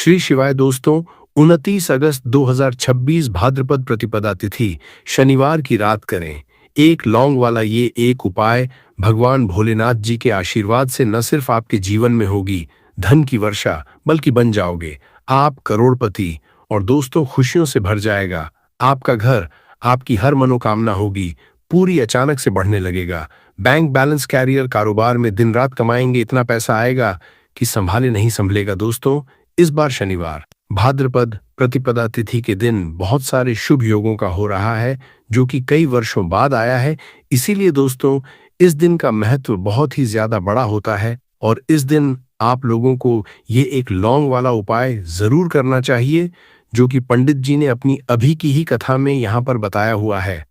श्री शिवाय दोस्तों। 29 अगस्त 2026 भाद्रपद प्रतिपदा तिथि शनिवार की रात करें एक लौंग वाला ये एक उपाय। भगवान भोलेनाथ जी के आशीर्वाद से न सिर्फ आपके जीवन में होगी धन की वर्षा, बल्कि बन जाओगे आप करोड़पति। और दोस्तों, खुशियों से भर जाएगा आपका घर। आपकी हर मनोकामना होगी पूरी, अचानक से बढ़ने लगेगा बैंक बैलेंस, कैरियर, कारोबार में दिन रात कमाएंगे, इतना पैसा आएगा कि संभाले नहीं संभलेगा। दोस्तों, इस बार शनिवार भाद्रपद प्रतिपदा तिथि के दिन बहुत सारे शुभ योगों का हो रहा है, जो कि कई वर्षों बाद आया है। इसीलिए दोस्तों, इस दिन का महत्व बहुत ही ज्यादा बड़ा होता है और इस दिन आप लोगों को ये एक लौंग वाला उपाय जरूर करना चाहिए, जो कि पंडित जी ने अपनी अभी की ही कथा में यहाँ पर बताया हुआ है।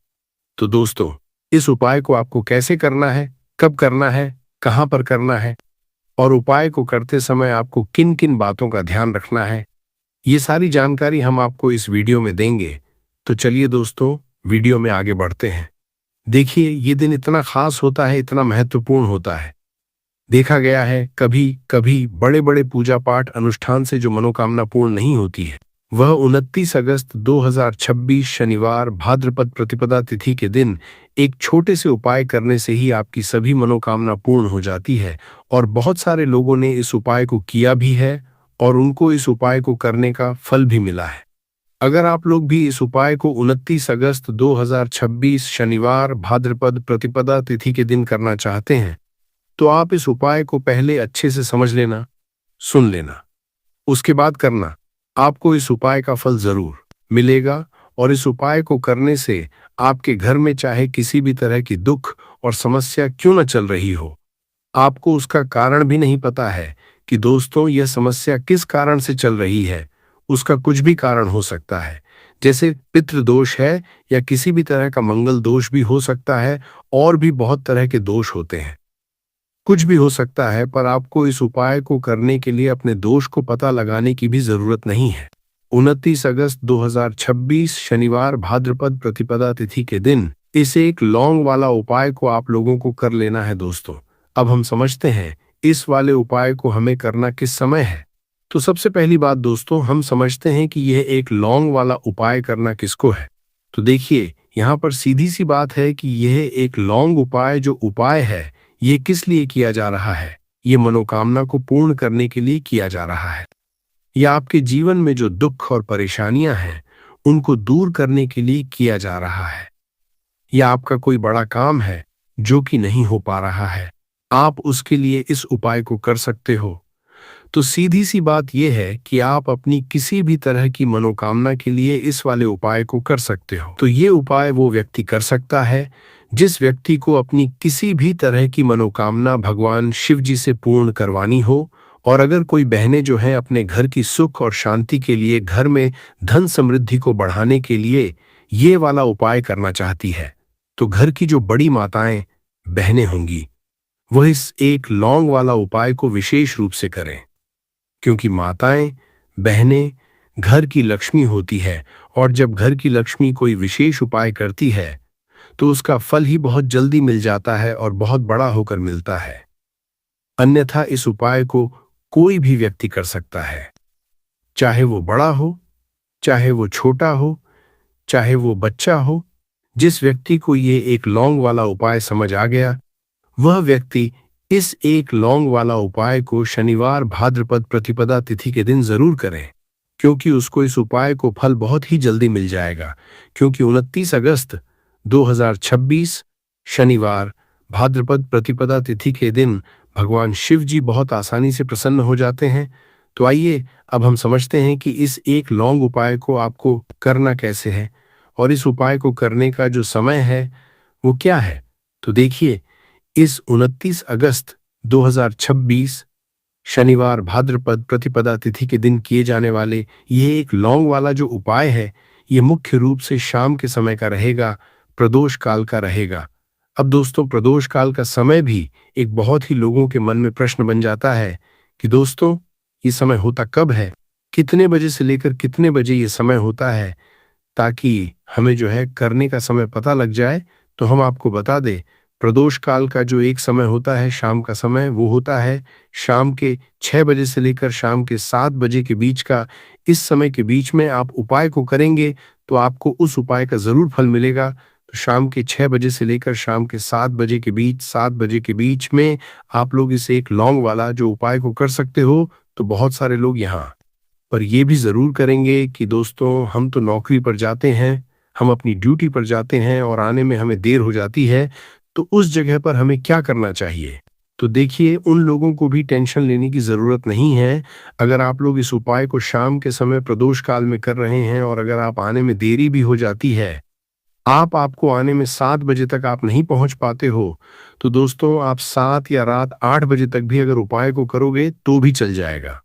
तो दोस्तों, इस उपाय को आपको कैसे करना है, कब करना है, कहाँ पर करना है और उपाय को करते समय आपको किन किन बातों का ध्यान रखना है, ये सारी जानकारी हम आपको इस वीडियो में देंगे। तो चलिए दोस्तों, वीडियो में आगे बढ़ते हैं। देखिए, ये दिन इतना खास होता है, इतना महत्वपूर्ण होता है। देखा गया है कभी कभी बड़े बड़े पूजा पाठ अनुष्ठान से जो मनोकामना पूर्ण नहीं होती है, वह 29 अगस्त 2026 शनिवार भाद्रपद प्रतिपदा तिथि के दिन एक छोटे से उपाय करने से ही आपकी सभी मनोकामना पूर्ण हो जाती है। और बहुत सारे लोगों ने इस उपाय को किया भी है और उनको इस उपाय को करने का फल भी मिला है। अगर आप लोग भी इस उपाय को 29 अगस्त 2026 शनिवार भाद्रपद प्रतिपदा तिथि के दिन करना चाहते हैं, तो आप इस उपाय को पहले अच्छे से समझ लेना, सुन लेना, उसके बाद करना। आपको इस उपाय का फल जरूर मिलेगा और इस उपाय को करने से आपके घर में चाहे किसी भी तरह की दुख और समस्या क्यों न चल रही हो, आपको उसका कारण भी नहीं पता है कि दोस्तों यह समस्या किस कारण से चल रही है। उसका कुछ भी कारण हो सकता है, जैसे पितृदोष है या किसी भी तरह का मंगल दोष भी हो सकता है, और भी बहुत तरह के दोष होते हैं। कुछ भी हो सकता है, पर आपको इस उपाय को करने के लिए अपने दोष को पता लगाने की भी जरूरत नहीं है। 29 अगस्त 2026 शनिवार भाद्रपद प्रतिपदा तिथि के दिन इस एक लौंग वाला उपाय को आप लोगों को कर लेना है। दोस्तों, अब हम समझते हैं इस वाले उपाय को हमें करना किस समय है। तो सबसे पहली बात दोस्तों, हम समझते हैं कि यह एक लौंग वाला उपाय करना किसको है। तो देखिए, यहाँ पर सीधी सी बात है कि यह एक लौंग उपाय जो उपाय है, ये किस लिए किया जा रहा है। ये मनोकामना को पूर्ण करने के लिए किया जा रहा है, या आपके जीवन में जो दुख और परेशानियां हैं उनको दूर करने के लिए किया जा रहा है, या आपका कोई बड़ा काम है जो कि नहीं हो पा रहा है, आप उसके लिए इस उपाय को कर सकते हो। तो सीधी सी बात यह है कि आप अपनी किसी भी तरह की मनोकामना के लिए इस वाले उपाय को कर सकते हो। तो ये उपाय वो व्यक्ति कर सकता है जिस व्यक्ति को अपनी किसी भी तरह की मनोकामना भगवान शिव जी से पूर्ण करवानी हो। और अगर कोई बहनें जो हैं अपने घर की सुख और शांति के लिए, घर में धन समृद्धि को बढ़ाने के लिए ये वाला उपाय करना चाहती है, तो घर की जो बड़ी माताएं बहनें होंगी वह इस एक लौंग वाला उपाय को विशेष रूप से करें, क्योंकि माताएं बहनें घर की लक्ष्मी होती है और जब घर की लक्ष्मी कोई विशेष उपाय करती है तो उसका फल ही बहुत जल्दी मिल जाता है और बहुत बड़ा होकर मिलता है। अन्यथा इस उपाय को कोई भी व्यक्ति कर सकता है, चाहे वो बड़ा हो, चाहे वो छोटा हो, चाहे वो बच्चा हो। जिस व्यक्ति को ये एक लौंग वाला उपाय समझ आ गया, वह व्यक्ति इस एक लौंग वाला उपाय को शनिवार भाद्रपद प्रतिपदा तिथि के दिन जरूर करें, क्योंकि उसको इस उपाय को फल बहुत ही जल्दी मिल जाएगा। क्योंकि 29 अगस्त 2026 शनिवार भाद्रपद प्रतिपदा तिथि के दिन भगवान शिव जी बहुत आसानी से प्रसन्न हो जाते हैं। तो आइए अब हम समझते हैं कि इस एक लौंग उपाय को आपको करना कैसे है और इस उपाय को करने का जो समय है वो क्या है। तो देखिए, इस 29 अगस्त 2026 शनिवार भाद्रपद प्रतिपदा तिथि के दिन किए जाने वाले ये एक लौंग वाला जो उपाय है, ये मुख्य रूप से शाम के समय का रहेगा, प्रदोष काल का रहेगा। अब दोस्तों, प्रदोष काल का समय भी एक बहुत ही लोगों के मन में प्रश्न बन जाता है कि दोस्तों ये समय होता कब है, कितने बजे से लेकर कितने बजे ये समय होता है, ताकि हमें जो है करने का समय पता लग जाए। तो हम आपको बता दें, प्रदोष काल का जो एक समय होता है, शाम का समय, वो होता है शाम के 6 बजे से लेकर शाम के 7 बजे के बीच का। इस समय के बीच में आप उपाय को करेंगे तो आपको उस उपाय का ज़रूर फल मिलेगा। तो शाम के 6 बजे से लेकर शाम के 7 बजे के बीच, 7 बजे के बीच में आप लोग इस एक लौंग वाला जो उपाय को कर सकते हो। तो बहुत सारे लोग यहाँ पर ये भी ज़रूर करेंगे कि दोस्तों, हम तो नौकरी पर जाते हैं, हम अपनी ड्यूटी पर जाते हैं और आने में हमें देर हो जाती है, तो उस जगह पर हमें क्या करना चाहिए? तो देखिए, उन लोगों को भी टेंशन लेने की ज़रूरत नहीं है। अगर आप लोग इस उपाय को शाम के समय प्रदोष काल में कर रहे हैं और अगर आप आने में देरी भी हो जाती है, आपको आने में 7 बजे तक आप नहीं पहुंच पाते हो, तो दोस्तों आप 7 या रात 8 बजे तक भी अगर उपाय को करोगे तो भी चल जाएगा।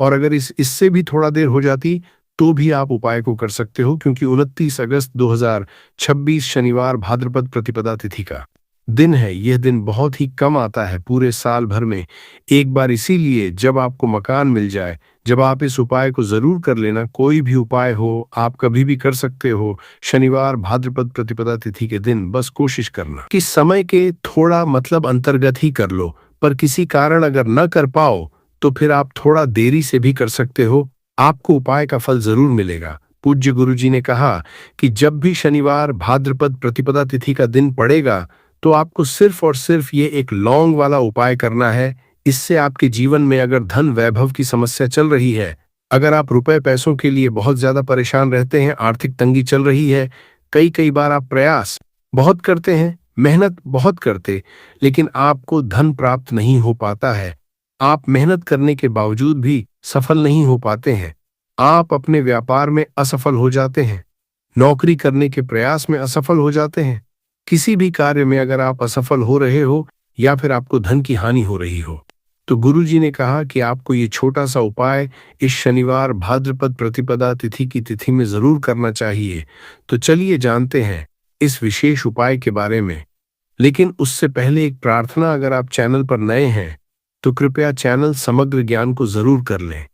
और अगर इससे भी थोड़ा देर हो जाती तो भी आप उपाय को कर सकते हो, क्योंकि 29 अगस्त 2026 शनिवार भाद्रपद प्रतिपदा तिथि का दिन है। यह दिन बहुत ही कम आता है पूरे साल भर में एक बार। इसीलिए जब आपको मकान मिल जाए, जब आप इस उपाय को जरूर कर लेना। कोई भी उपाय हो आप कभी भी कर सकते हो। शनिवार भाद्रपद प्रतिपदा तिथि के दिन बस कोशिश करना कि समय के थोड़ा मतलब अंतर्गत ही कर लो, पर किसी कारण अगर न कर पाओ तो फिर आप थोड़ा देरी से भी कर सकते हो, आपको उपाय का फल जरूर मिलेगा। पूज्य गुरुजी ने कहा कि जब भी शनिवार भाद्रपद प्रतिपदा तिथि का दिन पड़ेगा तो आपको सिर्फ और सिर्फ ये एक लौंग वाला उपाय करना है। इससे आपके जीवन में अगर धन वैभव की समस्या चल रही है, अगर आप रुपए पैसों के लिए बहुत ज्यादा परेशान रहते हैं, आर्थिक तंगी चल रही है, कई कई बार आप प्रयास बहुत करते हैं, मेहनत बहुत करते, लेकिन आपको धन प्राप्त नहीं हो पाता है, आप मेहनत करने के बावजूद भी सफल नहीं हो पाते हैं, आप अपने व्यापार में असफल हो जाते हैं, नौकरी करने के प्रयास में असफल हो जाते हैं, किसी भी कार्य में अगर आप असफल हो रहे हो या फिर आपको धन की हानि हो रही हो, तो गुरुजी ने कहा कि आपको ये छोटा सा उपाय इस शनिवार भाद्रपद प्रतिपदा तिथि की तिथि में जरूर करना चाहिए। तो चलिए जानते हैं इस विशेष उपाय के बारे में। लेकिन उससे पहले एक प्रार्थना, अगर आप चैनल पर नए हैं तो कृपया चैनल समग्र ज्ञान को जरूर कर लें।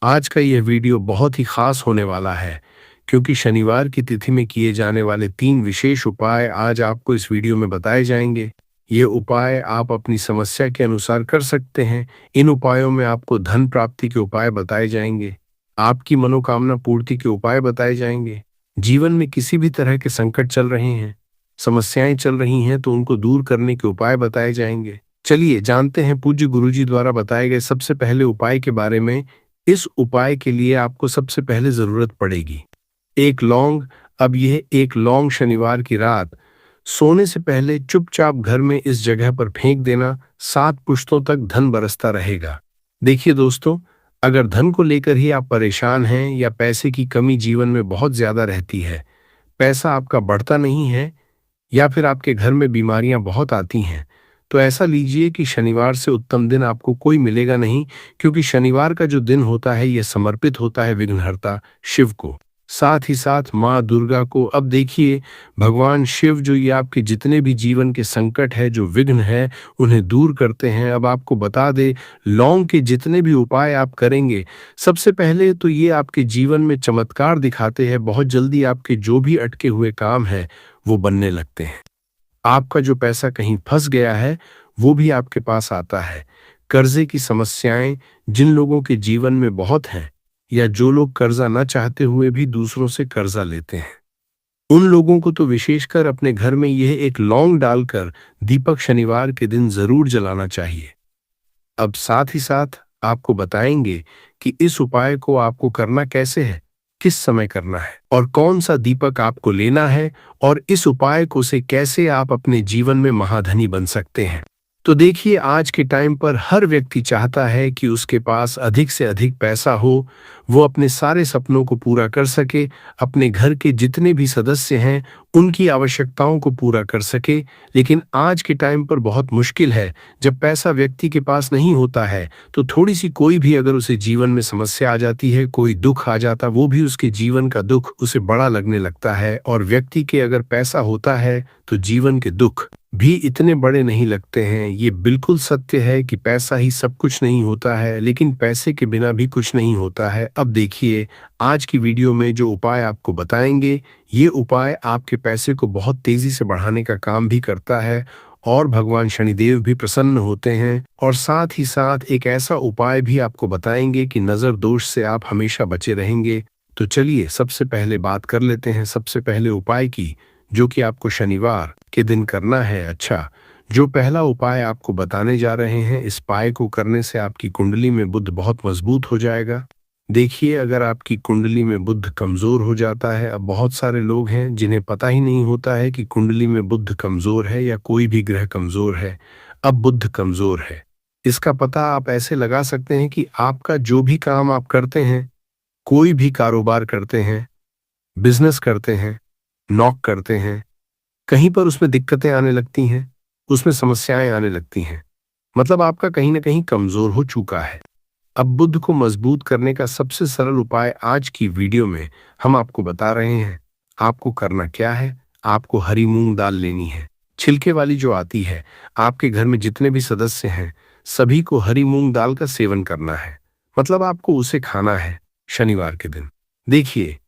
आज का यह वीडियो बहुत ही खास होने वाला है, क्योंकि शनिवार की तिथि में किए जाने वाले 3 विशेष उपाय आज आपको इस वीडियो में बताए जाएंगे। ये उपाय आप अपनी समस्या के अनुसार कर सकते हैं। इन उपायों में आपको धन प्राप्ति के उपाय बताए जाएंगे, आपकी मनोकामना पूर्ति के उपाय बताए जाएंगे। जीवन में किसी भी तरह के संकट चल रहे हैं, समस्याएं चल रही हैं, तो उनको दूर करने के उपाय बताए जाएंगे। चलिए जानते हैं पूज्य गुरुजी द्वारा बताए गए सबसे पहले उपाय के बारे में। इस उपाय के लिए आपको सबसे पहले जरूरत पड़ेगी एक लौंग। अब यह एक लौंग शनिवार की रात सोने से पहले चुपचाप घर में इस जगह पर फेंक देना। 7 पुश्तों तक धन बरसता रहेगा। देखिए दोस्तों, अगर धन को लेकर ही आप परेशान हैं या पैसे की कमी जीवन में बहुत ज्यादा रहती है, पैसा आपका बढ़ता नहीं है, या फिर आपके घर में बीमारियां बहुत आती हैं, तो ऐसा लीजिए कि शनिवार से उत्तम दिन आपको कोई मिलेगा नहीं, क्योंकि शनिवार का जो दिन होता है यह समर्पित होता है विघ्नहर्ता शिव को, साथ ही साथ माँ दुर्गा को। अब देखिए, भगवान शिव जो ये आपके जितने भी जीवन के संकट है, जो विघ्न है, उन्हें दूर करते हैं। अब आपको बता दे, लौंग के जितने भी उपाय आप करेंगे, सबसे पहले तो ये आपके जीवन में चमत्कार दिखाते हैं। बहुत जल्दी आपके जो भी अटके हुए काम है वो बनने लगते हैं। आपका जो पैसा कहीं फंस गया है वो भी आपके पास आता है। कर्जे की समस्याएं जिन लोगों के जीवन में बहुत हैं, या जो लोग कर्जा न चाहते हुए भी दूसरों से कर्जा लेते हैं, उन लोगों को तो विशेषकर अपने घर में यह एक लौंग डालकर दीपक शनिवार के दिन जरूर जलाना चाहिए। अब साथ ही साथ आपको बताएंगे कि इस उपाय को आपको करना कैसे है, किस समय करना है और कौन सा दीपक आपको लेना है, और इस उपाय को से कैसे आप अपने जीवन में महाधनी बन सकते हैं। तो देखिए, आज के टाइम पर हर व्यक्ति चाहता है कि उसके पास अधिक से अधिक पैसा हो, वो अपने सारे सपनों को पूरा कर सके, अपने घर के जितने भी सदस्य हैं उनकी आवश्यकताओं को पूरा कर सके। लेकिन आज के टाइम पर बहुत मुश्किल है। जब पैसा व्यक्ति के पास नहीं होता है तो थोड़ी सी कोई भी अगर उसे जीवन में समस्या आ जाती है, कोई दुख आ जाता, वो भी उसके जीवन का दुख उसे बड़ा लगने लगता है। और व्यक्ति के अगर पैसा होता है तो जीवन के दुख भी इतने बड़े नहीं लगते हैं। ये बिल्कुल सत्य है कि पैसा ही सब कुछ नहीं होता है, लेकिन पैसे के बिना भी कुछ नहीं होता है। अब देखिए, आज की वीडियो में जो उपाय आपको बताएंगे, ये उपाय आपके पैसे को बहुत तेजी से बढ़ाने का काम भी करता है, और भगवान शनिदेव भी प्रसन्न होते हैं और साथ ही साथ एक ऐसा उपाय भी आपको बताएंगे कि नज़र दोष से आप हमेशा बचे रहेंगे। तो चलिए सबसे पहले बात कर लेते हैं सबसे पहले उपाय की, जो कि आपको शनिवार के दिन करना है। अच्छा, जो पहला उपाय आपको बताने जा रहे हैं, इस उपाय को करने से आपकी कुंडली में बुध बहुत मजबूत हो जाएगा। देखिए, अगर आपकी कुंडली में बुध कमजोर हो जाता है, अब बहुत सारे लोग हैं जिन्हें पता ही नहीं होता है कि कुंडली में बुध कमजोर है या कोई भी ग्रह कमजोर है। अब बुध कमजोर है, इसका पता आप ऐसे लगा सकते हैं कि आपका जो भी काम आप करते हैं, कोई भी कारोबार करते हैं, बिजनेस करते हैं, नौक करते हैं, कहीं पर उसमें दिक्कतें आने लगती हैं, उसमें समस्याएं आने लगती हैं। मतलब आपका कहीं ना कहीं कमजोर हो चुका है। अब बुध को मजबूत करने का सबसे सरल उपाय आज की वीडियो में हम आपको बता रहे हैं। आपको करना क्या है, आपको हरी मूंग दाल लेनी है, छिलके वाली जो आती है। आपके घर में जितने भी सदस्य हैं, सभी को हरी मूंग दाल का सेवन करना है। मतलब आपको उसे खाना है शनिवार के दिन। देखिए,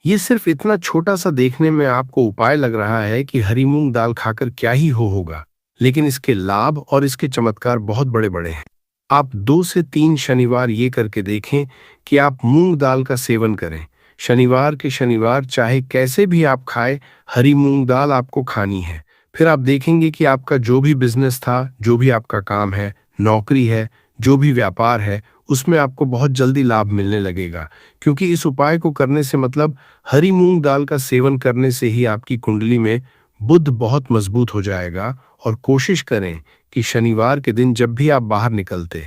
ये सिर्फ इतना छोटा सा देखने में आपको उपाय लग रहा है कि हरी मूंग दाल खाकर क्या ही होगा, लेकिन इसके लाभ और इसके चमत्कार बहुत बड़े बड़े हैं। आप 2 से 3 शनिवार ये करके देखें कि आप मूंग दाल का सेवन करें। शनिवार के शनिवार चाहे कैसे भी आप खाएं, हरी मूंग दाल आपको खानी है। फिर आप देखेंगे कि आपका जो भी बिजनेस था, जो भी आपका काम है, नौकरी है, जो भी व्यापार है, उसमें आपको बहुत जल्दी लाभ मिलने लगेगा। क्योंकि इस उपाय को करने से मतलब हरी मूंग दाल का सेवन करने से ही आपकी कुंडली में बुध बहुत मजबूत हो जाएगा। और कोशिश करें कि शनिवार के दिन जब भी आप बाहर निकलते,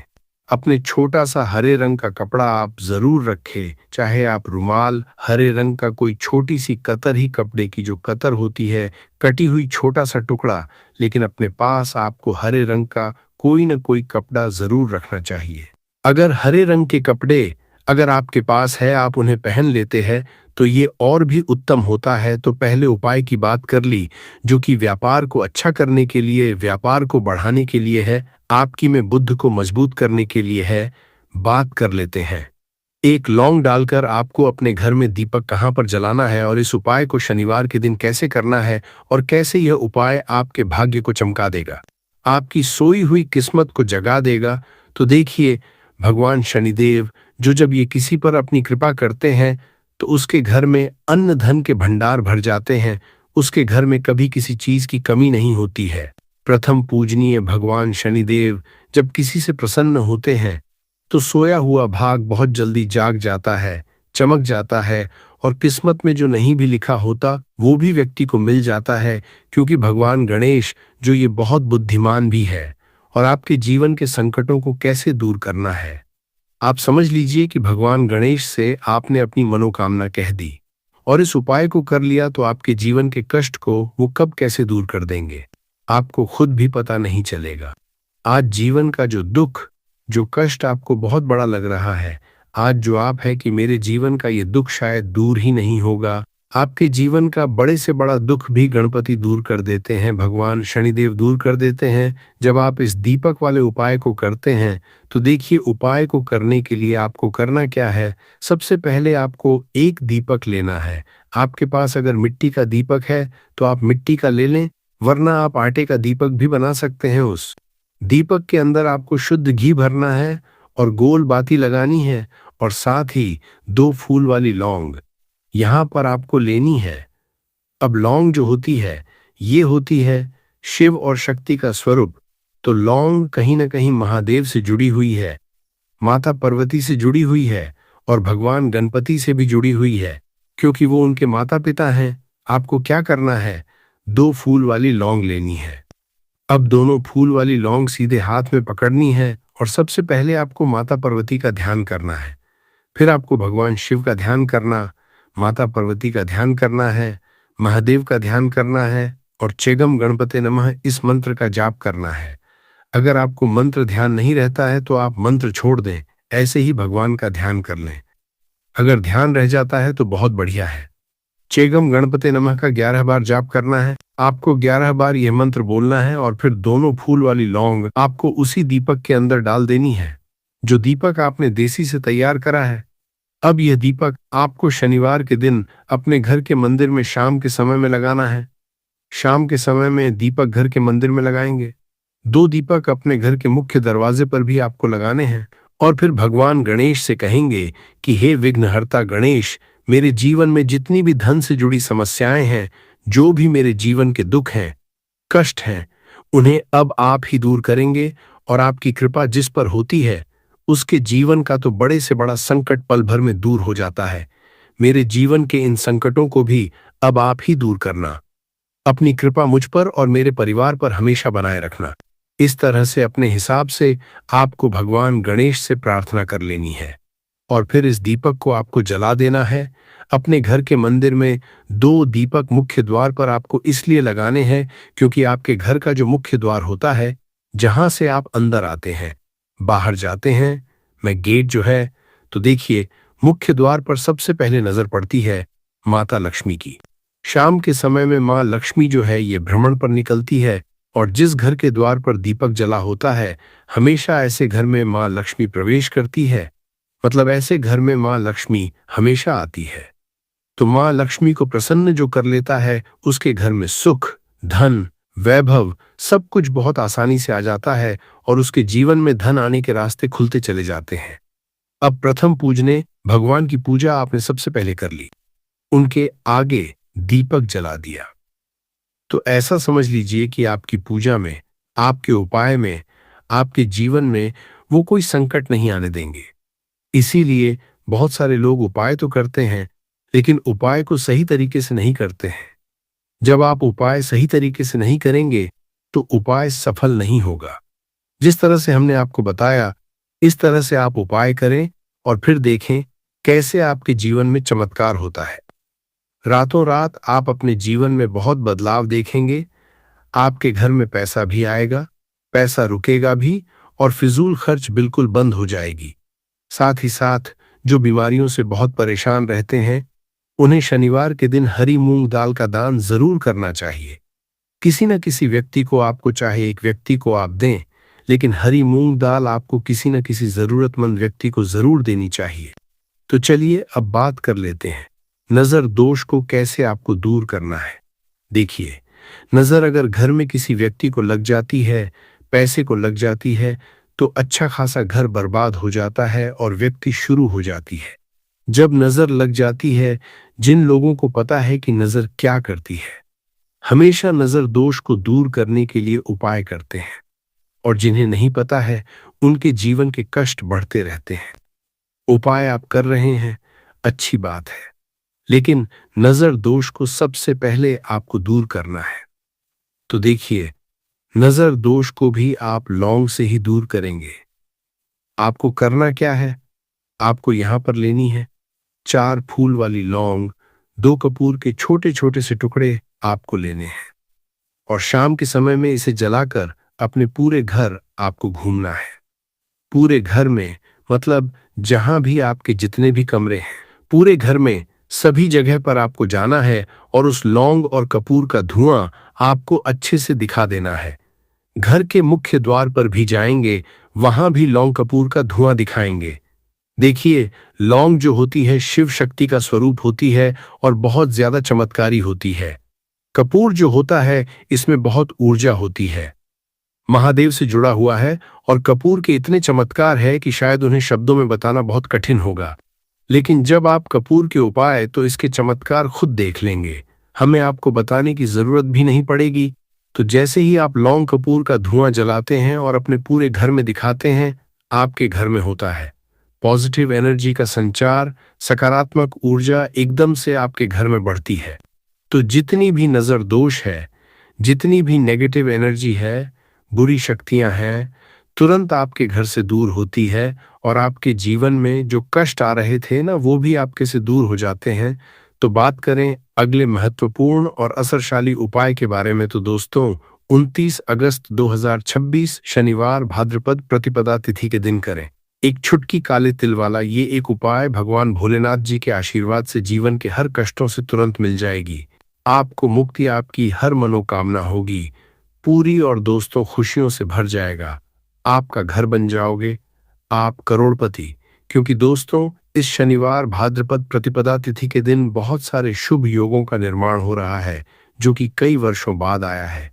अपने छोटा सा हरे रंग का कपड़ा आप जरूर रखें। चाहे आप रुमाल, हरे रंग का कोई छोटी सी कतर ही कपड़े की जो कतर होती है, कटी हुई छोटा सा टुकड़ा, लेकिन अपने पास आपको हरे रंग का कोई न कोई कपड़ा जरूर रखना चाहिए। अगर हरे रंग के कपड़े अगर आपके पास है, आप उन्हें पहन लेते हैं, तो ये और भी उत्तम होता है। तो पहले उपाय की बात कर ली, जो कि व्यापार को अच्छा करने के लिए, व्यापार को बढ़ाने के लिए है, आपकी में बुद्ध को मजबूत करने के लिए है। बात कर लेते हैं। एक लौंग डालकर आपको अपने घर में दीपक कहाँ पर जलाना है और इस उपाय को शनिवार के दिन कैसे करना है और कैसे यह उपाय आपके भाग्य को चमका देगा, आपकी सोई हुई किस्मत को जगा देगा। तो देखिए, भगवान शनिदेव जो जब ये किसी पर अपनी कृपा करते हैं, तो उसके घर में अन्न धन के भंडार भर जाते हैं। उसके घर में कभी किसी चीज की कमी नहीं होती है। प्रथम पूजनीय भगवान शनिदेव जब किसी से प्रसन्न होते हैं, तो सोया हुआ भाग बहुत जल्दी जाग जाता है, चमक जाता है, और किस्मत में जो नहीं भी लिखा होता वो भी व्यक्ति को मिल जाता है। क्योंकि भगवान गणेश जो ये बहुत बुद्धिमान भी है, और आपके जीवन के संकटों को कैसे दूर करना है, आप समझ लीजिए कि भगवान गणेश से आपने अपनी मनोकामना कह दी और इस उपाय को कर लिया, तो आपके जीवन के कष्ट को वो कब कैसे दूर कर देंगे, आपको खुद भी पता नहीं चलेगा। आज जीवन का जो दुख, जो कष्ट आपको बहुत बड़ा लग रहा है, आज जो आप है कि मेरे जीवन का ये दुख शायद दूर ही नहीं होगा, आपके जीवन का बड़े से बड़ा दुख भी गणपति दूर कर देते हैं, भगवान शनिदेव दूर कर देते हैं जब आप इस दीपक वाले उपाय को करते हैं। तो देखिए, उपाय को करने के लिए आपको करना क्या है। सबसे पहले आपको एक दीपक लेना है। आपके पास अगर मिट्टी का दीपक है तो आप मिट्टी का ले लें, वरना आप आटे का दीपक भी बना सकते हैं। उस दीपक के अंदर आपको शुद्ध घी भरना है और गोल बाती लगानी है, और साथ ही 2 फूल वाली लौंग यहां पर आपको लेनी है। अब लौंग जो होती है, ये होती है शिव और शक्ति का स्वरूप। तो लौंग कहीं ना कहीं महादेव से जुड़ी हुई है, माता पार्वती से जुड़ी हुई है, और भगवान गणपति से भी जुड़ी हुई है, क्योंकि वो उनके माता पिता हैं। आपको क्या करना है, 2 फूल वाली लौंग लेनी है। अब दोनों फूल वाली लौंग सीधे हाथ में पकड़नी है, और सबसे पहले आपको माता पार्वती का ध्यान करना है। फिर आपको भगवान शिव का ध्यान करना, माता पार्वती का ध्यान करना है, महादेव का ध्यान करना है, और चेगम गणपते नमः इस मंत्र का जाप करना है। अगर आपको मंत्र ध्यान नहीं रहता है तो आप मंत्र छोड़ दें, ऐसे ही भगवान का ध्यान कर लें। अगर ध्यान रह जाता है तो बहुत बढ़िया है। चेगम गणपते नमः का 11 बार जाप करना है। आपको 11 बार यह मंत्र बोलना है, और फिर दोनों फूल वाली लौंग आपको उसी दीपक के अंदर डाल देनी है, जो दीपक आपने देसी से तैयार करा है। अब यह दीपक आपको शनिवार के दिन अपने घर के मंदिर में शाम के समय में लगाना है। शाम के समय में दीपक घर के मंदिर में लगाएंगे। 2 दीपक अपने घर के मुख्य दरवाजे पर भी आपको लगाने हैं। और फिर भगवान गणेश से कहेंगे कि हे विघ्नहर्ता गणेश, मेरे जीवन में जितनी भी धन से जुड़ी समस्याएं हैं, जो भी मेरे जीवन के दुख हैं, कष्ट हैं, उन्हें अब आप ही दूर करेंगे। और आपकी कृपा जिस पर होती है, उसके जीवन का तो बड़े से बड़ा संकट पल भर में दूर हो जाता है। मेरे जीवन के इन संकटों को भी अब आप ही दूर करना। अपनी कृपा मुझ पर और मेरे परिवार पर हमेशा बनाए रखना। इस तरह से अपने हिसाब से आपको भगवान गणेश से प्रार्थना कर लेनी है। और फिर इस दीपक को आपको जला देना है। अपने घर के मंदिर में 2 दीपक मुख्य द्वार पर आपको इसलिए लगाने हैं क्योंकि आपके घर का जो मुख्य द्वार होता है, जहां से आप अंदर आते हैं, बाहर जाते हैं, मैं गेट जो है, तो देखिए मुख्य द्वार पर सबसे पहले नजर पड़ती है माता लक्ष्मी की। शाम के समय में माँ लक्ष्मी जो है ये भ्रमण पर निकलती है। और जिस घर के द्वार पर दीपक जला होता है, हमेशा ऐसे घर में माँ लक्ष्मी प्रवेश करती है। मतलब ऐसे घर में माँ लक्ष्मी हमेशा आती है। तो माँ लक्ष्मी को प्रसन्न जो कर लेता है, उसके घर में सुख, धन, वैभव सब कुछ बहुत आसानी से आ जाता है और उसके जीवन में धन आने के रास्ते खुलते चले जाते हैं। अब प्रथम पूजने भगवान की पूजा आपने सबसे पहले कर ली, उनके आगे दीपक जला दिया। तो ऐसा समझ लीजिए कि आपकी पूजा में, आपके उपाय में, आपके जीवन में वो कोई संकट नहीं आने देंगे। इसीलिए बहुत सारे लोग उपाय तो करते हैं, लेकिन उपाय को सही तरीके से नहीं करते हैं। जब आप उपाय सही तरीके से नहीं करेंगे, तो उपाय सफल नहीं होगा। जिस तरह से हमने आपको बताया, इस तरह से आप उपाय करें और फिर देखें कैसे आपके जीवन में चमत्कार होता है। रातों रात आप अपने जीवन में बहुत बदलाव देखेंगे। आपके घर में पैसा भी आएगा, पैसा रुकेगा भी और फिजूल खर्च बिल्कुल बंद हो जाएगी। साथ ही साथ जो बीमारियों से बहुत परेशान रहते हैं, उन्हें शनिवार के दिन हरी मूंग दाल का दान जरूर करना चाहिए। किसी न किसी व्यक्ति को, आपको चाहे एक व्यक्ति को आप दें, लेकिन हरी मूंग दाल आपको किसी न किसी जरूरतमंद व्यक्ति को जरूर देनी चाहिए। तो चलिए अब बात कर लेते हैं नजर दोष को कैसे आपको दूर करना है। देखिए, नजर अगर घर में किसी व्यक्ति को लग जाती है, पैसे को लग जाती है, तो अच्छा खासा घर बर्बाद हो जाता है और व्यक्ति शुरू हो जाती है। जब नजर लग जाती है, जिन लोगों को पता है कि नजर क्या करती है, हमेशा नजर दोष को दूर करने के लिए उपाय करते हैं। और जिन्हें नहीं पता है, उनके जीवन के कष्ट बढ़ते रहते हैं। उपाय आप कर रहे हैं, अच्छी बात है, लेकिन नजर दोष को सबसे पहले आपको दूर करना है। तो देखिए, नजर दोष को भी आप लौंग से ही दूर करेंगे। आपको करना क्या है, आपको यहां पर लेनी है 4 फूल वाली लौंग, 2 कपूर के छोटे छोटे से टुकड़े आपको लेने हैं। और शाम के समय में इसे जलाकर अपने पूरे घर आपको घूमना है। पूरे घर में, मतलब जहां भी आपके जितने भी कमरे हैं, पूरे घर में सभी जगह पर आपको जाना है और उस लौंग और कपूर का धुआं आपको अच्छे से दिखा देना है। घर के मुख्य द्वार पर भी जाएंगे, वहां भी लौंग कपूर का धुआं दिखाएंगे। देखिए, लौंग जो होती है शिव शक्ति का स्वरूप होती है और बहुत ज्यादा चमत्कारी होती है। कपूर जो होता है, इसमें बहुत ऊर्जा होती है, महादेव से जुड़ा हुआ है। और कपूर के इतने चमत्कार है कि शायद उन्हें शब्दों में बताना बहुत कठिन होगा। लेकिन जब आप कपूर के उपाय, तो इसके चमत्कार खुद देख लेंगे, हमें आपको बताने की जरूरत भी नहीं पड़ेगी। तो जैसे ही आप लौंग कपूर का धुआं जलाते हैं और अपने पूरे घर में दिखाते हैं, आपके घर में होता है पॉजिटिव एनर्जी का संचार, सकारात्मक ऊर्जा एकदम से आपके घर में बढ़ती है। तो जितनी भी नजर दोष है, जितनी भी नेगेटिव एनर्जी है, बुरी शक्तियां हैं, तुरंत आपके घर से दूर होती है और आपके जीवन में जो कष्ट आ रहे थे ना, वो भी आपके से दूर हो जाते हैं। तो बात करें अगले महत्वपूर्ण और असरशाली उपाय के बारे में, तो दोस्तों 29 अगस्त 2026 शनिवार भाद्रपद प्रतिपदा तिथि के दिन करें एक छुटकी काले तिल वाला ये एक उपाय। भगवान भोलेनाथ जी के आशीर्वाद से जीवन के हर कष्टों से तुरंत मिल जाएगी, आपको मुक्ति, आपकी हर मनोकामना होगी पूरी और दोस्तों खुशियों से भर जाएगा। आपका घर बन जाओगे, आप करोड़पति। क्योंकि दोस्तों, इस शनिवार भाद्रपद प्रतिपदा तिथि के दिन बहुत सारे शुभ योगों का निर्माण हो रहा है, जो कि कई वर्षों बाद आया है।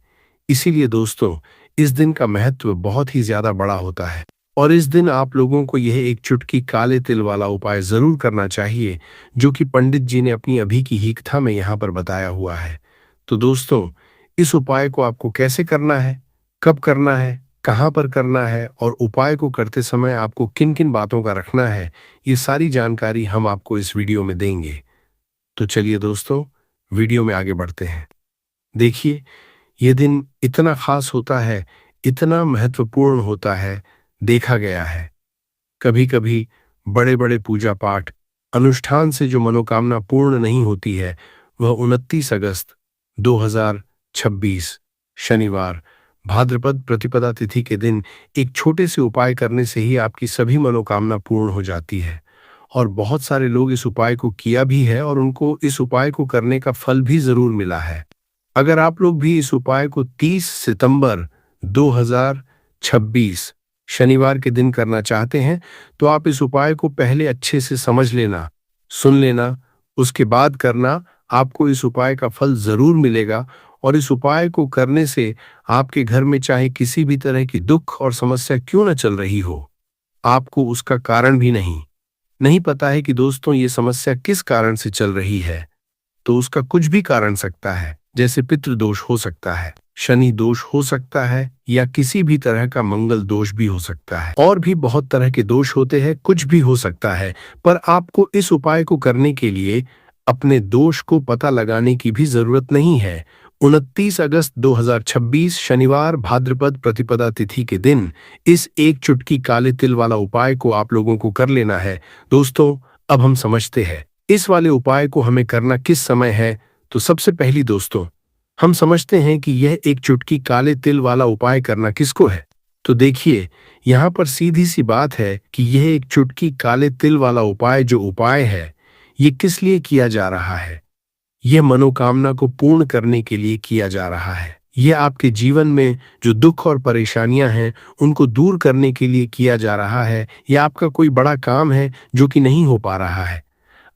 इसीलिए दोस्तों, इस दिन का महत्व बहुत ही ज्यादा बड़ा होता है और इस दिन आप लोगों को यह एक चुटकी काले तिल वाला उपाय जरूर करना चाहिए, जो कि पंडित जी ने अपनी अभी की ही कथा में यहाँ पर बताया हुआ है। तो दोस्तों, इस उपाय को आपको कैसे करना है, कब करना है, कहाँ पर करना है और उपाय को करते समय आपको किन किन बातों का रखना है, ये सारी जानकारी हम आपको इस वीडियो में देंगे। तो चलिए दोस्तों, वीडियो में आगे बढ़ते हैं। देखिए, ये दिन इतना खास होता है, इतना महत्वपूर्ण होता है, देखा गया है कभी कभी बड़े बड़े पूजा पाठ अनुष्ठान से जो मनोकामना पूर्ण नहीं होती है, वह 29 अगस्त 2026 शनिवार भाद्रपद प्रतिपदा तिथि के दिन एक छोटे से उपाय करने से ही आपकी सभी मनोकामना पूर्ण हो जाती है। और बहुत सारे लोग इस उपाय को किया भी है और उनको इस उपाय को करने का फल भी जरूर मिला है। अगर आप लोग भी इस उपाय को 30 सितंबर 2026 शनिवार के दिन करना चाहते हैं, तो आप इस उपाय को पहले अच्छे से समझ लेना, सुन लेना, उसके बाद करना। आपको इस उपाय का फल जरूर मिलेगा और इस उपाय को करने से आपके घर में चाहे किसी भी तरह की दुख और समस्या क्यों न चल रही हो, आपको उसका कारण भी नहीं पता है कि दोस्तों ये समस्या किस कारण से चल रही है, तो उसका कुछ भी कारण सकता है। जैसे पितृदोष हो सकता है, शनि दोष हो सकता है, या किसी भी तरह का मंगल दोष भी हो सकता है। और भी बहुत तरह के दोष होते हैं, कुछ भी हो सकता है। पर आपको इस उपाय को करने के लिए अपने दोष को पता लगाने की भी जरूरत नहीं है। 29 अगस्त 2026 शनिवार भाद्रपद प्रतिपदा तिथि के दिन इस एक चुटकी काले तिल वाला उपाय को आप लोगों को कर लेना है। दोस्तों, अब हम समझते हैं इस वाले उपाय को हमें करना किस समय है। तो सबसे पहली दोस्तों, हम समझते हैं कि यह एक चुटकी काले तिल वाला उपाय करना किसको है। तो देखिए, यहाँ पर सीधी सी बात है कि यह एक चुटकी काले तिल वाला उपाय जो उपाय है, ये किस लिए किया जा रहा है। यह मनोकामना को पूर्ण करने के लिए किया जा रहा है। यह आपके जीवन में जो दुख और परेशानियां हैं, उनको दूर करने के लिए किया जा रहा है। यह आपका कोई बड़ा काम है जो कि नहीं हो पा रहा है,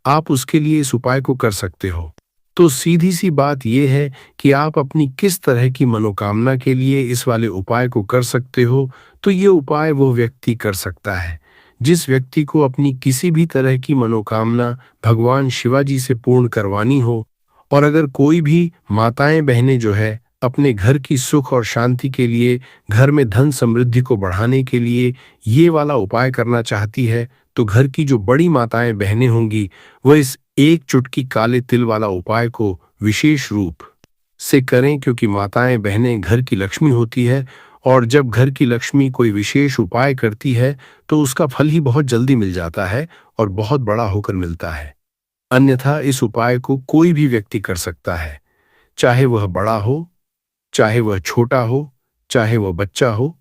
आप उसके लिए इस उपाय को कर सकते हो। तो सीधी सी बात यह है कि आप अपनी किस तरह की मनोकामना के लिए इस वाले उपाय को कर सकते हो। तो ये उपाय वो व्यक्ति कर सकता है जिस व्यक्ति को अपनी किसी भी तरह की मनोकामना भगवान शिवाजी से पूर्ण करवानी हो। और अगर कोई भी माताएं बहनें जो है अपने घर की सुख और शांति के लिए, घर में धन समृद्धि को बढ़ाने के लिए ये वाला उपाय करना चाहती है, तो घर की जो बड़ी माताएं बहनें होंगी, वह इस एक चुटकी काले तिल वाला उपाय को विशेष रूप से करें, क्योंकि माताएं बहनें घर की लक्ष्मी होती है और जब घर की लक्ष्मी कोई विशेष उपाय करती है तो उसका फल ही बहुत जल्दी मिल जाता है और बहुत बड़ा होकर मिलता है। अन्यथा इस उपाय को कोई भी व्यक्ति कर सकता है, चाहे वह बड़ा हो, चाहे वह छोटा हो, चाहे वह बच्चा हो।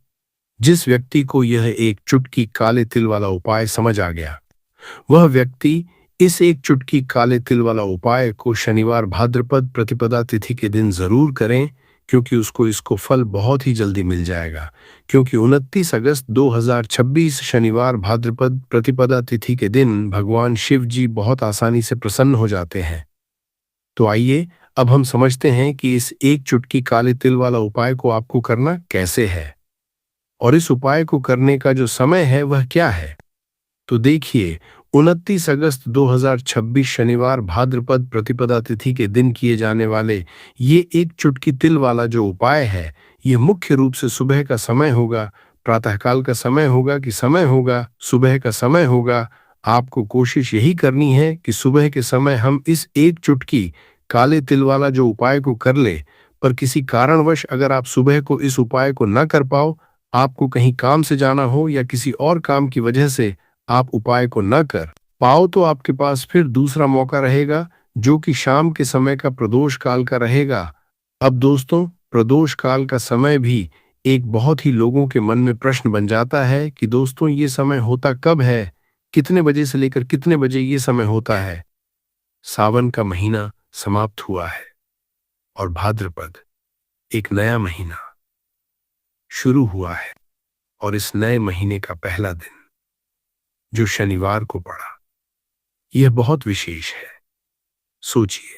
जिस व्यक्ति को यह एक चुटकी काले तिल वाला उपाय समझ आ गया, वह व्यक्ति इस एक चुटकी काले तिल वाला उपाय को शनिवार भाद्रपद प्रतिपदा तिथि के दिन जरूर करें, क्योंकि उसको इसको फल बहुत ही जल्दी मिल जाएगा। क्योंकि 29 अगस्त 2026 शनिवार भाद्रपद प्रतिपदा तिथि के दिन भगवान शिव जी बहुत आसानी से प्रसन्न हो जाते हैं। तो आइए अब हम समझते हैं कि इस एक चुटकी काले तिल वाला उपाय को आपको करना कैसे है और इस उपाय को करने का जो समय है वह क्या है। तो देखिए, 29 अगस्त 2026 शनिवार भाद्रपद प्रतिपदा तिथि के दिन किए जाने वाले ये एक चुटकी तिल वाला जो उपाय है, ये मुख्य रूप से सुबह का समय होगा, प्रातःकाल का समय होगा कि समय होगा, सुबह का समय होगा। आपको कोशिश यही करनी है कि सुबह के समय हम इस एक चुटकी काले तिल वाला जो उपाय को कर ले। पर किसी कारणवश अगर आप सुबह को इस उपाय को न कर पाओ, आपको कहीं काम से जाना हो या किसी और काम की वजह से आप उपाय को न कर पाओ, तो आपके पास फिर दूसरा मौका रहेगा, जो कि शाम के समय का प्रदोष काल का रहेगा। अब दोस्तों, प्रदोष काल का समय भी एक बहुत ही लोगों के मन में प्रश्न बन जाता है कि दोस्तों ये समय होता कब है, कितने बजे से लेकर कितने बजे ये समय होता है। सावन का महीना समाप्त हुआ है और भाद्रपद एक नया महीना शुरू हुआ है और इस नए महीने का पहला दिन जो शनिवार को पड़ा, यह बहुत विशेष है। सोचिए,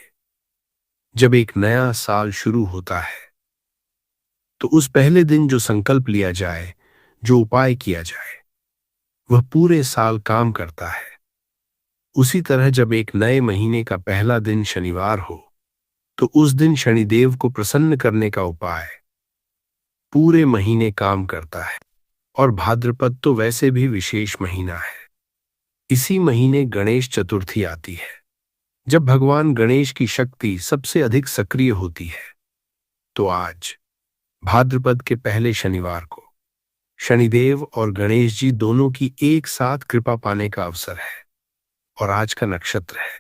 जब एक नया साल शुरू होता है तो उस पहले दिन जो संकल्प लिया जाए, जो उपाय किया जाए, वह पूरे साल काम करता है। उसी तरह जब एक नए महीने का पहला दिन शनिवार हो तो उस दिन शनिदेव को प्रसन्न करने का उपाय पूरे महीने काम करता है। और भाद्रपद तो वैसे भी विशेष महीना है। इसी महीने गणेश चतुर्थी आती है, जब भगवान गणेश की शक्ति सबसे अधिक सक्रिय होती है। तो आज भाद्रपद के पहले शनिवार को शनिदेव और गणेश जी दोनों की एक साथ कृपा पाने का अवसर है। और आज का नक्षत्र है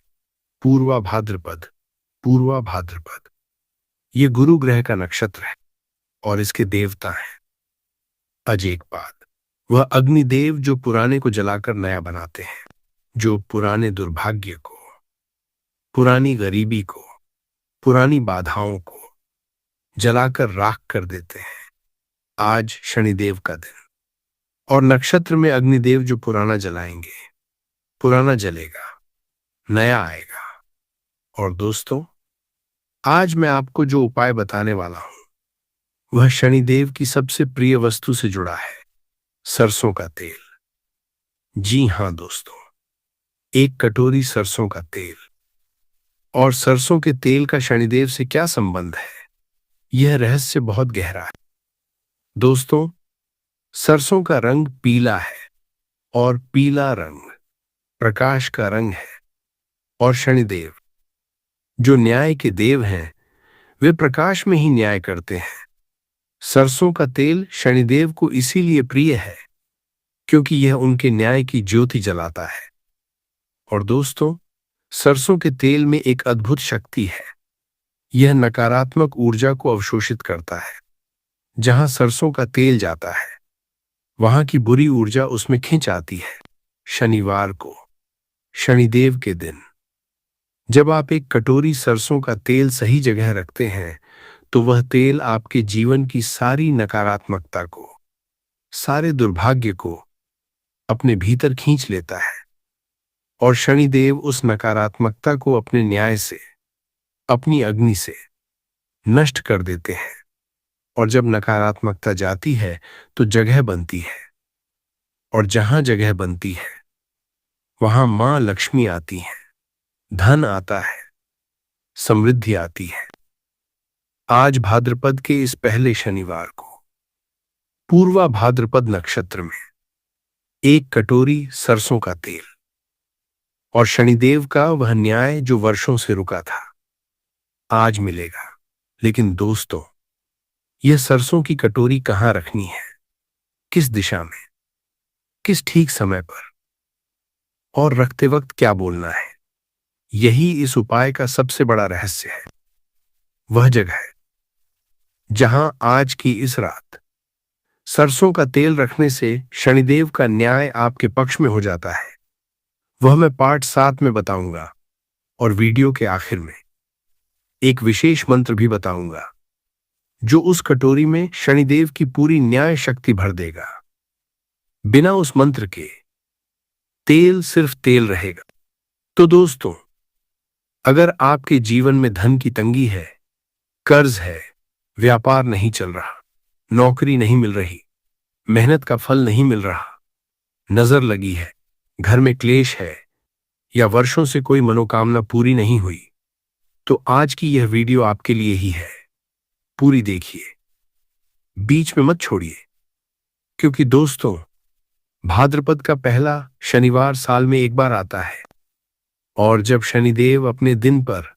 पूर्वा भाद्रपद। पूर्वा भाद्रपद ये गुरु ग्रह का नक्षत्र है और इसके देवता हैं अजेकपाद। वह अग्निदेव जो पुराने को जलाकर नया बनाते हैं, जो पुराने दुर्भाग्य को, पुरानी गरीबी को, पुरानी बाधाओं को जलाकर राख कर देते हैं। आज शनिदेव का दिन और नक्षत्र में अग्निदेव जो पुराना जलाएंगे, पुराना जलेगा, नया आएगा। और दोस्तों, आज मैं आपको जो उपाय बताने वाला हूं वह शनिदेव की सबसे प्रिय वस्तु से जुड़ा है, सरसों का तेल। जी हां दोस्तों, एक कटोरी सरसों का तेल। और सरसों के तेल का शनिदेव से क्या संबंध है, यह रहस्य बहुत गहरा है। दोस्तों, सरसों का रंग पीला है और पीला रंग प्रकाश का रंग है। और शनिदेव जो न्याय के देव हैं, वे प्रकाश में ही न्याय करते हैं। सरसों का तेल शनिदेव को इसीलिए प्रिय है क्योंकि यह उनके न्याय की ज्योति जलाता है। और दोस्तों, सरसों के तेल में एक अद्भुत शक्ति है। यह नकारात्मक ऊर्जा को अवशोषित करता है। जहां सरसों का तेल जाता है वहां की बुरी ऊर्जा उसमें खिंच आती है। शनिवार को, शनिदेव के दिन, जब आप एक कटोरी सरसों का तेल सही जगह रखते हैं तो वह तेल आपके जीवन की सारी नकारात्मकता को, सारे दुर्भाग्य को अपने भीतर खींच लेता है। और शनिदेव उस नकारात्मकता को अपने न्याय से, अपनी अग्नि से नष्ट कर देते हैं। और जब नकारात्मकता जाती है तो जगह बनती है। और जहां जगह बनती है वहां मां लक्ष्मी आती है, धन आता है, समृद्धि आती है। आज भाद्रपद के इस पहले शनिवार को पूर्वा भाद्रपद नक्षत्र में एक कटोरी सरसों का तेल और शनिदेव का वह न्याय जो वर्षों से रुका था, आज मिलेगा। लेकिन दोस्तों, यह सरसों की कटोरी कहां रखनी है, किस दिशा में, किस ठीक समय पर, और रखते वक्त क्या बोलना है, यही इस उपाय का सबसे बड़ा रहस्य है। वह जगह है जहां आज की इस रात सरसों का तेल रखने से शनिदेव का न्याय आपके पक्ष में हो जाता है, वह मैं पार्ट 7 में बताऊंगा। और वीडियो के आखिर में एक विशेष मंत्र भी बताऊंगा जो उस कटोरी में शनिदेव की पूरी न्याय शक्ति भर देगा। बिना उस मंत्र के तेल सिर्फ तेल रहेगा। तो दोस्तों, अगर आपके जीवन में धन की तंगी है, कर्ज है, व्यापार नहीं चल रहा, नौकरी नहीं मिल रही, मेहनत का फल नहीं मिल रहा, नजर लगी है, घर में क्लेश है, या वर्षों से कोई मनोकामना पूरी नहीं हुई, तो आज की यह वीडियो आपके लिए ही है। पूरी देखिए, बीच में मत छोड़िए। क्योंकि दोस्तों, भाद्रपद का पहला शनिवार साल में एक बार आता है और जब शनिदेव अपने दिन पर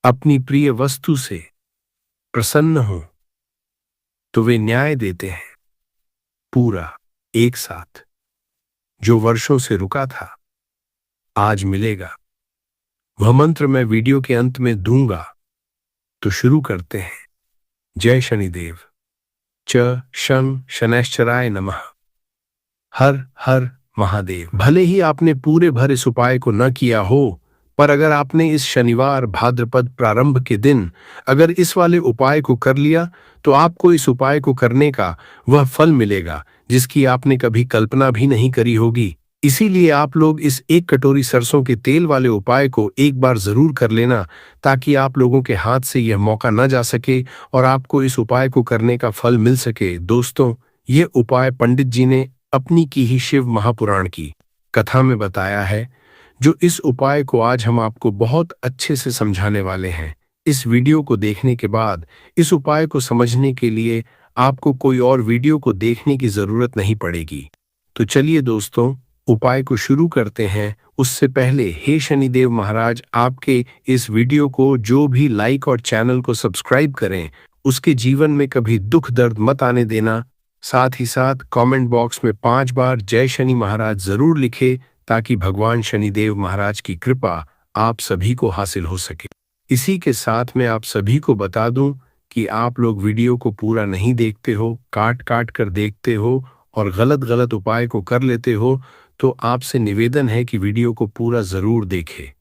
अपनी प्रिय वस्तु से प्रसन्न हो तो वे न्याय देते हैं पूरा एक साथ। जो वर्षों से रुका था आज मिलेगा। वह मंत्र मैं वीडियो के अंत में दूंगा। तो शुरू करते हैं। जय शनिदेव। च शन शनैश्चराय नमः। हर हर महादेव। भले ही आपने पूरे भर इस उपाय को न किया हो, पर अगर आपने इस शनिवार भाद्रपद प्रारंभ के दिन अगर इस वाले उपाय को कर लिया तो आपको इस उपाय को करने का वह फल मिलेगा जिसकी आपने कभी कल्पना भी नहीं करी होगी। इसीलिए आप लोग इस एक कटोरी सरसों के तेल वाले उपाय को एक बार जरूर कर लेना, ताकि आप लोगों के हाथ से यह मौका न जा सके और आपको इस उपाय को करने का फल मिल सके। दोस्तों, ये उपाय पंडित जी ने अपनी की ही शिव महापुराण की कथा में बताया है, जो इस उपाय को आज हम आपको बहुत अच्छे से समझाने वाले हैं। इस वीडियो को देखने के बाद इस उपाय को समझने के लिए आपको कोई और वीडियो को देखने की जरूरत नहीं पड़ेगी। तो चलिए दोस्तों, उपाय को शुरू करते हैं। उससे पहले हे शनिदेव महाराज, आपके इस वीडियो को जो भी लाइक और चैनल को सब्सक्राइब करें, उसके जीवन में कभी दुख दर्द मत आने देना। साथ ही साथ कमेंट बॉक्स में 5 बार जय शनि महाराज जरूर लिखे, ताकि भगवान शनिदेव महाराज की कृपा आप सभी को हासिल हो सके। इसी के साथ मैं आप सभी को बता दूं कि आप लोग वीडियो को पूरा नहीं देखते हो, काट काट कर देखते हो और गलत गलत उपाय को कर लेते हो, तो आपसे निवेदन है कि वीडियो को पूरा जरूर देखें।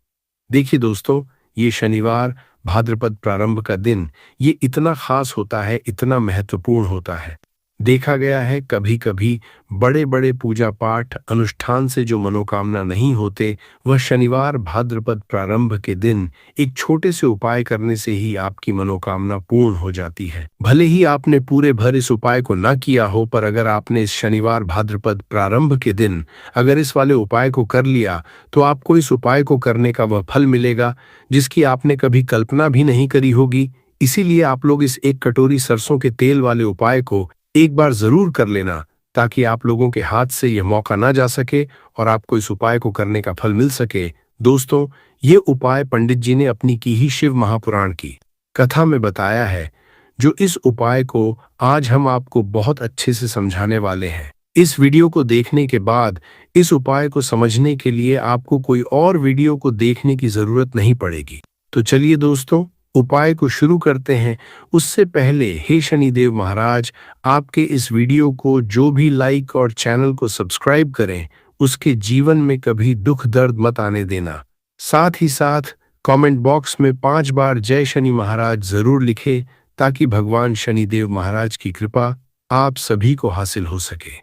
देखिए दोस्तों, ये शनिवार भाद्रपद प्रारंभ का दिन ये इतना खास होता है, इतना महत्वपूर्ण होता है। देखा गया है कभी कभी बड़े बड़े पूजा पाठ अनुष्ठान से जो मनोकामना नहीं होते, वह शनिवार भाद्रपद प्रारंभ के दिन एक छोटे से उपाय करने से ही आपकी मनोकामना पूर्ण हो जाती है। भले ही आपने पूरे भर इस उपाय को ना किया हो, पर अगर आपने इस शनिवार भाद्रपद प्रारंभ के दिन अगर इस वाले उपाय को कर लिया, तो आपको इस उपाय को करने का वह फल मिलेगा जिसकी आपने कभी कल्पना भी नहीं करी होगी। इसीलिए आप लोग इस एक कटोरी सरसों के तेल वाले उपाय को एक बार जरूर कर लेना, ताकि आप लोगों के हाथ से यह मौका ना जा सके और आपको इस उपाय को करने का फल मिल सके। दोस्तों, ये उपाय पंडित जी ने अपनी की ही शिव महापुराण की कथा में बताया है, जो इस उपाय को आज हम आपको बहुत अच्छे से समझाने वाले हैं। इस वीडियो को देखने के बाद इस उपाय को समझने के लिए आपको कोई और वीडियो को देखने की जरूरत नहीं पड़ेगी। तो चलिए दोस्तों, उपाय को शुरू करते हैं। उससे पहले हे शनिदेव महाराज, आपके इस वीडियो को जो भी लाइक और चैनल को सब्सक्राइब करें, उसके जीवन में कभी दुख दर्द मत आने देना। साथ ही साथ कमेंट बॉक्स में 5 बार जय शनि महाराज जरूर लिखे, ताकि भगवान शनिदेव महाराज की कृपा आप सभी को हासिल हो सके।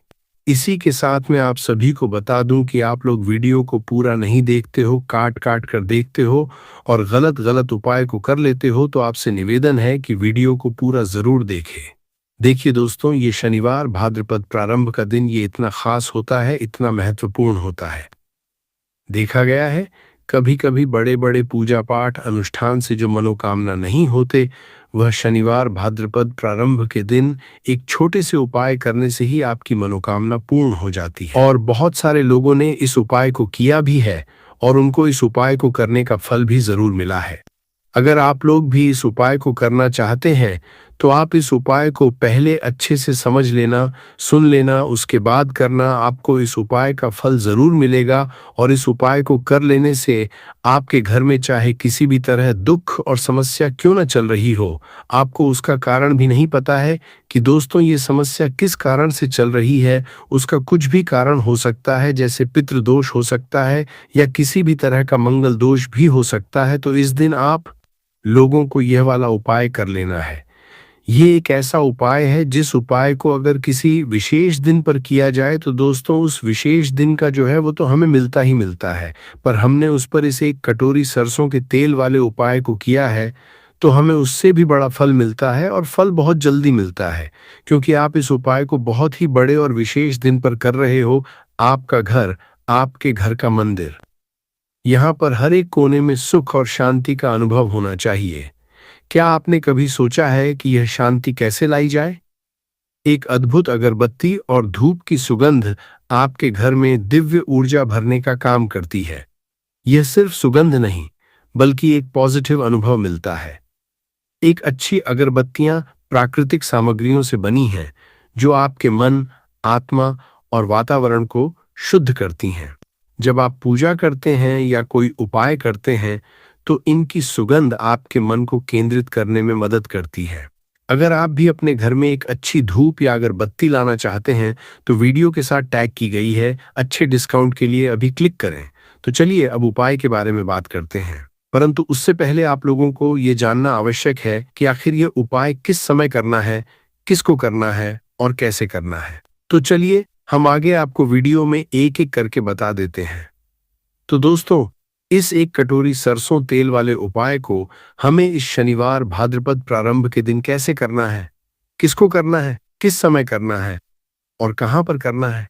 इसी के साथ मैं आप सभी को बता दूं कि आप लोग वीडियो को पूरा नहीं देखते हो, काट काट कर देखते हो और गलत गलत उपाय को कर लेते हो, तो आपसे निवेदन है कि वीडियो को पूरा जरूर देखें। देखिए दोस्तों, ये शनिवार भाद्रपद प्रारंभ का दिन ये इतना खास होता है, इतना महत्वपूर्ण होता है। देखा गया है कभी कभी बड़े बड़े पूजा पाठ अनुष्ठान से जो मनोकामना नहीं होते, वह शनिवार भाद्रपद प्रारंभ के दिन एक छोटे से उपाय करने से ही आपकी मनोकामना पूर्ण हो जाती है। और बहुत सारे लोगों ने इस उपाय को किया भी है और उनको इस उपाय को करने का फल भी जरूर मिला है। अगर आप लोग भी इस उपाय को करना चाहते हैं, तो आप इस उपाय को पहले अच्छे से समझ लेना, सुन लेना, उसके बाद करना। आपको इस उपाय का फल जरूर मिलेगा और इस उपाय को कर लेने से आपके घर में चाहे किसी भी तरह दुख और समस्या क्यों न चल रही हो, आपको उसका कारण भी नहीं पता है कि दोस्तों ये समस्या किस कारण से चल रही है। उसका कुछ भी कारण हो सकता है, जैसे पितृदोष हो सकता है या किसी भी तरह का मंगल दोष भी हो सकता है। तो इस दिन आप लोगों को यह वाला उपाय कर लेना है। ये एक ऐसा उपाय है जिस उपाय को अगर किसी विशेष दिन पर किया जाए, तो दोस्तों उस विशेष दिन का जो है वो तो हमें मिलता ही मिलता है, पर हमने उस पर इस एक कटोरी सरसों के तेल वाले उपाय को किया है, तो हमें उससे भी बड़ा फल मिलता है और फल बहुत जल्दी मिलता है, क्योंकि आप इस उपाय को बहुत ही बड़े और विशेष दिन पर कर रहे हो। आपका घर, आपके घर का मंदिर, यहाँ पर हर एक कोने में सुख और शांति का अनुभव होना चाहिए। क्या आपने कभी सोचा है कि यह शांति कैसे लाई जाए? एक अद्भुत अगरबत्ती और धूप की सुगंध आपके घर में दिव्य ऊर्जा भरने का काम करती है। यह सिर्फ सुगंध नहीं, बल्कि एक पॉजिटिव अनुभव मिलता है। एक अच्छी अगरबत्तियां प्राकृतिक सामग्रियों से बनी हैं, जो आपके मन, आत्मा और वातावरण को शुद्ध करती हैं। जब आप पूजा करते हैं या कोई उपाय करते हैं, तो इनकी सुगंध आपके मन को केंद्रित करने में मदद करती है। अगर आप भी अपने घर में एक अच्छी धूप या अगरबत्ती लाना चाहते हैं, तो वीडियो के साथ टैग की गई है, अच्छे डिस्काउंट के लिए अभी क्लिक करें। तो चलिए अब उपाय के बारे में बात करते हैं, परंतु उससे पहले आप लोगों को ये जानना आवश्यक है कि आखिर ये उपाय किस समय करना है, किसको करना है और कैसे करना है। तो चलिए हम आगे आपको वीडियो में एक एक करके बता देते हैं। तो दोस्तों, इस एक कटोरी सरसों तेल वाले उपाय को हमें इस शनिवार भाद्रपद प्रारंभ के दिन कैसे करना है, किसको करना है, किस समय करना है और कहां पर करना है,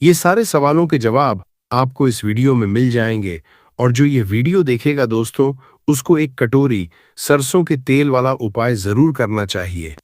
ये सारे सवालों के जवाब आपको इस वीडियो में मिल जाएंगे। और जो ये वीडियो देखेगा दोस्तों, उसको एक कटोरी सरसों के तेल वाला उपाय जरूर करना चाहिए,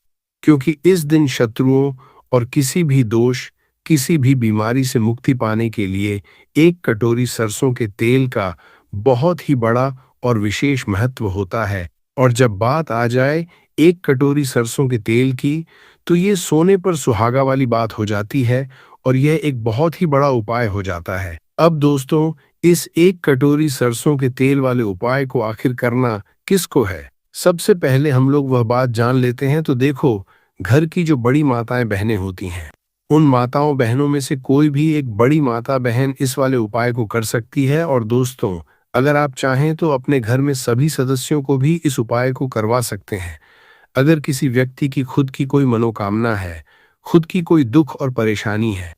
क्योंकि इस दिन शत्रुओं और किसी भी दोष, किसी भी बीमारी से मुक्ति पाने के लिए एक कटोरी सरसों के तेल का बहुत ही बड़ा और विशेष महत्व होता है। और जब बात आ जाए एक कटोरी सरसों के तेल की, तो ये सोने पर सुहागा वाली बात हो जाती है और यह एक बहुत ही बड़ा उपाय हो जाता है। अब दोस्तों, इस एक कटोरी सरसों के तेल वाले उपाय को आखिर करना किसको है, सबसे पहले हम लोग वह बात जान लेते हैं। तो देखो, घर की जो बड़ी माताएं बहनें होती हैं, उन माताओं बहनों में से कोई भी एक बड़ी माता बहन इस वाले उपाय को कर सकती है। और दोस्तों, अगर आप चाहें तो अपने घर में सभी सदस्यों को भी इस उपाय को करवा सकते हैं। अगर किसी व्यक्ति की खुद की कोई मनोकामना है, खुद की कोई दुख और परेशानी है,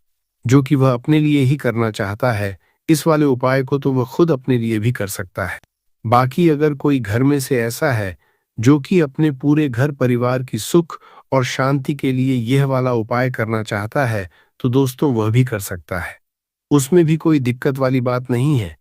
जो कि वह अपने लिए ही करना चाहता है, इस वाले उपाय को तो वह खुद अपने लिए भी कर सकता है। बाकी अगर कोई घर में से ऐसा है जो कि अपने पूरे घर परिवार की सुख और शांति के लिए यह वाला उपाय करना चाहता है, तो दोस्तों वह भी कर सकता है। उसमें भी कोई दिक्कत वाली बात नहीं है।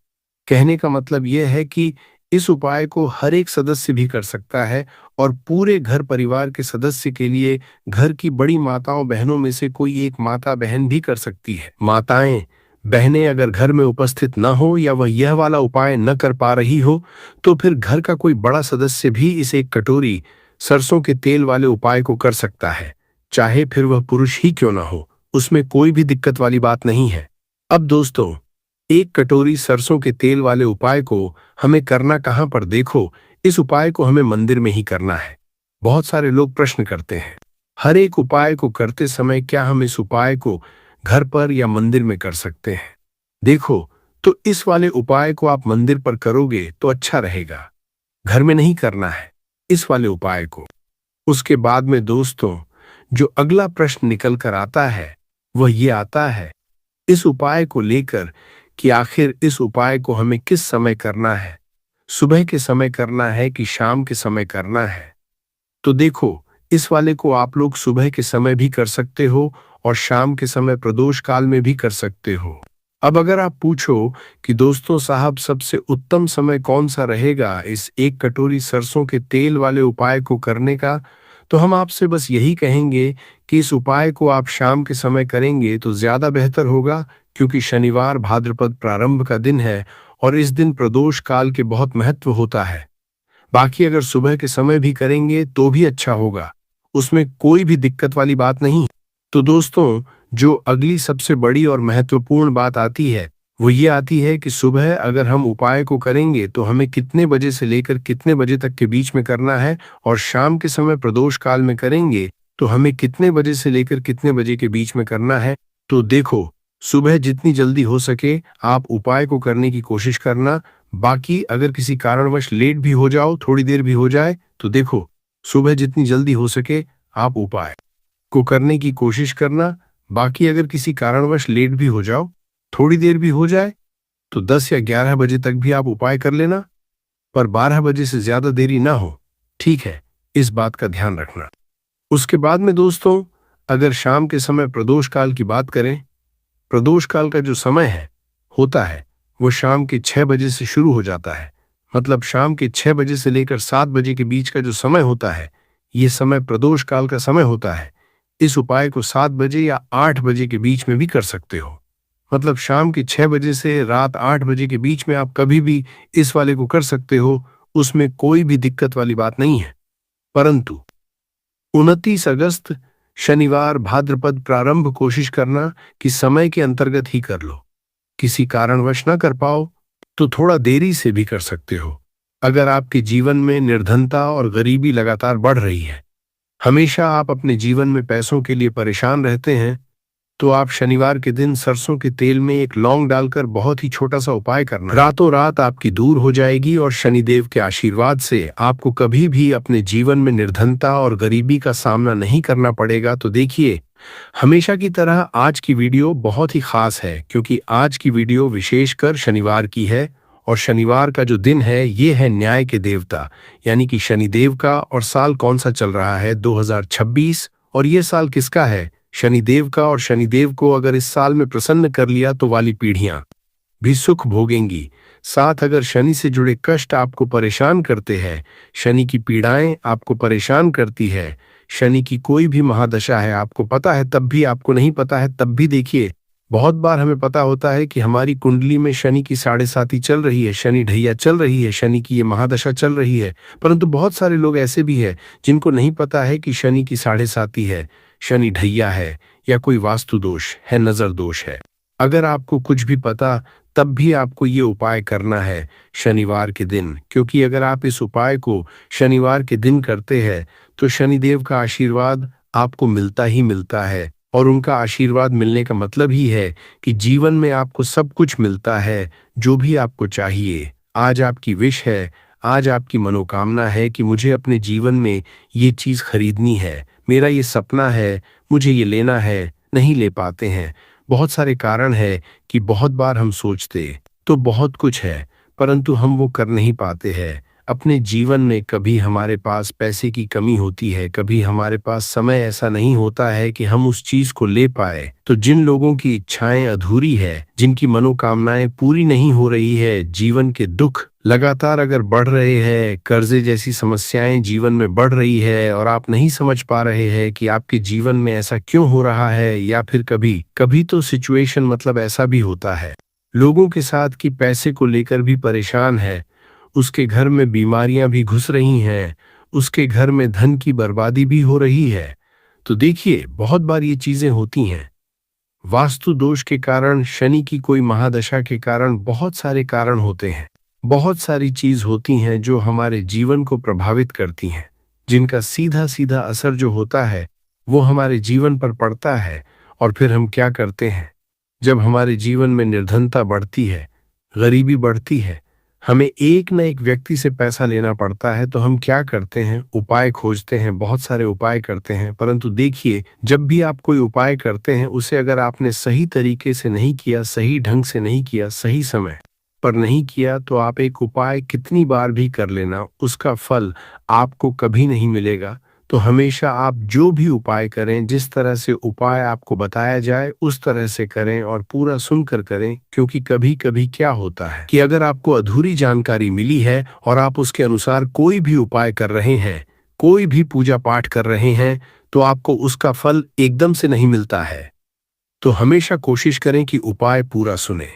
कहने का मतलब यह है कि इस उपाय को हर एक सदस्य भी कर सकता है और पूरे घर परिवार के सदस्य के लिए घर की बड़ी माताओं बहनों में से कोई एक माता बहन भी कर सकती है। माताएं बहनें अगर घर में उपस्थित न हो या वह यह वाला उपाय न कर पा रही हो, तो फिर घर का कोई बड़ा सदस्य भी इस एक कटोरी सरसों के तेल वाले उपाय को कर सकता है, चाहे फिर वह पुरुष ही क्यों ना हो। उसमें कोई भी दिक्कत वाली बात नहीं है। अब दोस्तों, एक कटोरी सरसों के तेल वाले उपाय को हमें करना कहां पर, देखो, इस उपाय को हमें मंदिर में ही करना है। बहुत सारे लोग प्रश्न करते हैं, हर एक उपाय को करते समय क्या हम इस उपाय को घर पर या मंदिर में कर सकते हैं? देखो, तो इस वाले उपाय को आप मंदिर पर करोगे तो अच्छा रहेगा, घर में नहीं करना है इस वाले उपाय को। उसके बाद में दोस्तों, जो अगला प्रश्न निकल कर आता है वह ये आता है इस उपाय को लेकर कि आखिर इस उपाय को हमें किस समय करना है, सुबह के समय करना है कि शाम के समय करना है। तो देखो, इस वाले को आप लोग सुबह के समय भी कर सकते हो और शाम के समय प्रदोष काल में भी कर सकते हो। अब अगर आप पूछो कि दोस्तों साहब, सबसे उत्तम समय कौन सा रहेगा इस एक कटोरी सरसों के तेल वाले उपाय को करने का, तो हम आपसे बस यही कहेंगे कि इस उपाय को आप शाम के समय करेंगे तो ज्यादा बेहतर होगा, क्योंकि शनिवार भाद्रपद प्रारंभ का दिन है और इस दिन प्रदोष काल के बहुत महत्व होता है। बाकी अगर सुबह के समय भी करेंगे तो भी अच्छा होगा, उसमें कोई भी दिक्कत वाली बात नहीं। तो दोस्तों, जो अगली सबसे बड़ी और महत्वपूर्ण बात आती है वो ये आती है कि सुबह अगर हम उपाय को करेंगे तो हमें कितने बजे से लेकर कितने बजे तक के बीच में करना है, और शाम के समय प्रदोष काल में करेंगे तो हमें कितने बजे से लेकर कितने बजे के बीच में करना है। तो देखो, सुबह जितनी जल्दी हो सके आप उपाय को करने की कोशिश करना। बाकी अगर किसी कारणवश लेट भी हो जाओ, थोड़ी देर भी हो जाए, तो देखो, सुबह जितनी जल्दी हो सके आप उपाय को करने की कोशिश करना। बाकी अगर किसी कारणवश लेट भी हो जाओ, थोड़ी देर भी हो जाए, तो 10 या 11 बजे तक भी आप उपाय कर लेना, पर 12 बजे से ज्यादा देरी ना हो, ठीक है? इस बात का ध्यान रखना। उसके बाद में दोस्तों, अगर शाम के समय प्रदोष काल की बात करें, प्रदोष काल का जो समय है होता है वो शाम के 6 बजे से शुरू हो जाता है। मतलब शाम के 6 बजे से लेकर 7 बजे के बीच का जो समय होता है, ये समय प्रदोष काल का समय होता है। इस उपाय को 7 बजे या 8 बजे के बीच में भी कर सकते हो। मतलब शाम के 6 बजे से रात 8 बजे के बीच में आप कभी भी इस वाले को कर सकते हो, उसमें कोई भी दिक्कत वाली बात नहीं है। परंतु 29 अगस्त शनिवार भाद्रपद प्रारंभ कोशिश करना कि समय के अंतर्गत ही कर लो। किसी कारणवश ना कर पाओ तो थोड़ा देरी से भी कर सकते हो। अगर आपके जीवन में निर्धनता और गरीबी लगातार बढ़ रही है, हमेशा आप अपने जीवन में पैसों के लिए परेशान रहते हैं, तो आप शनिवार के दिन सरसों के तेल में एक लौंग डालकर बहुत ही छोटा सा उपाय करना, रातों रात आपकी दूर हो जाएगी और शनिदेव के आशीर्वाद से आपको कभी भी अपने जीवन में निर्धनता और गरीबी का सामना नहीं करना पड़ेगा। तो देखिए, हमेशा की तरह आज की वीडियो बहुत ही खास है क्योंकि आज की वीडियो विशेषकर शनिवार की है और शनिवार का जो दिन है ये है न्याय के देवता यानी कि शनिदेव का। और साल कौन सा चल रहा है 2026। और ये साल किसका है? शनिदेव का। और शनिदेव को अगर इस साल में प्रसन्न कर लिया तो वाली पीढ़ियां भी सुख भोगेंगी। साथ अगर शनि से जुड़े कष्ट आपको परेशान करते हैं, शनि की पीड़ाएं आपको परेशान करती है, शनि की कोई भी महादशा है आपको पता है तब भी आपको नहीं पता है तब भी देखिए, बहुत बार हमें पता होता है कि हमारी कुंडली में शनि की 7.5 चल रही है, शनि ढैया चल रही है, शनि की ये महादशा चल रही है। परंतु बहुत सारे लोग ऐसे भी हैं जिनको नहीं पता है कि शनि की 7.5 है, शनि ढैया है या कोई वास्तु दोष है, नजर दोष है। अगर आपको कुछ भी पता तब भी आपको ये उपाय करना है शनिवार के दिन, क्योंकि अगर आप इस उपाय को शनिवार के दिन करते हैं तो शनिदेव का आशीर्वाद आपको मिलता ही मिलता है। और उनका आशीर्वाद मिलने का मतलब ही है कि जीवन में आपको सब कुछ मिलता है जो भी आपको चाहिए। आज आपकी विश है, आज आपकी मनोकामना है कि मुझे अपने जीवन में ये चीज़ खरीदनी है, मेरा ये सपना है, मुझे ये लेना है, नहीं ले पाते हैं। बहुत सारे कारण है कि बहुत बार हम सोचते तो बहुत कुछ है परंतु हम वो कर नहीं पाते हैं। अपने जीवन में कभी हमारे पास पैसे की कमी होती है, कभी हमारे पास समय ऐसा नहीं होता है कि हम उस चीज को ले पाए। तो जिन लोगों की इच्छाएं अधूरी है, जिनकी मनोकामनाएं पूरी नहीं हो रही है, जीवन के दुख लगातार अगर बढ़ रहे हैं, कर्जे जैसी समस्याएं जीवन में बढ़ रही है और आप नहीं समझ पा रहे हैं कि आपके जीवन में ऐसा क्यों हो रहा है, या फिर कभी कभी तो सिचुएशन मतलब ऐसा भी होता है लोगों के साथ कि पैसे को लेकर भी परेशान है, उसके घर में बीमारियां भी घुस रही हैं, उसके घर में धन की बर्बादी भी हो रही है। तो देखिए बहुत बार ये चीजें होती हैं वास्तु दोष के कारण, शनि की कोई महादशा के कारण, बहुत सारे कारण होते हैं। बहुत सारी चीज होती हैं जो हमारे जीवन को प्रभावित करती हैं, जिनका सीधा सीधा असर जो होता है वो हमारे जीवन पर पड़ता है। और फिर हम क्या करते हैं, जब हमारे जीवन में निर्धनता बढ़ती है, गरीबी बढ़ती है, हमें एक न एक व्यक्ति से पैसा लेना पड़ता है, तो हम क्या करते हैं, उपाय खोजते हैं, बहुत सारे उपाय करते हैं। परंतु देखिए जब भी आप कोई उपाय करते हैं उसे अगर आपने सही तरीके से नहीं किया, सही ढंग से नहीं किया, सही समय पर नहीं किया, तो आप एक उपाय कितनी बार भी कर लेना, उसका फल आपको कभी नहीं मिलेगा। तो हमेशा आप जो भी उपाय करें, जिस तरह से उपाय आपको बताया जाए उस तरह से करें और पूरा सुनकर करें। क्योंकि कभी कभी क्या होता है कि अगर आपको अधूरी जानकारी मिली है और आप उसके अनुसार कोई भी उपाय कर रहे हैं, कोई भी पूजा पाठ कर रहे हैं, तो आपको उसका फल एकदम से नहीं मिलता है। तो हमेशा कोशिश करें कि उपाय पूरा सुने,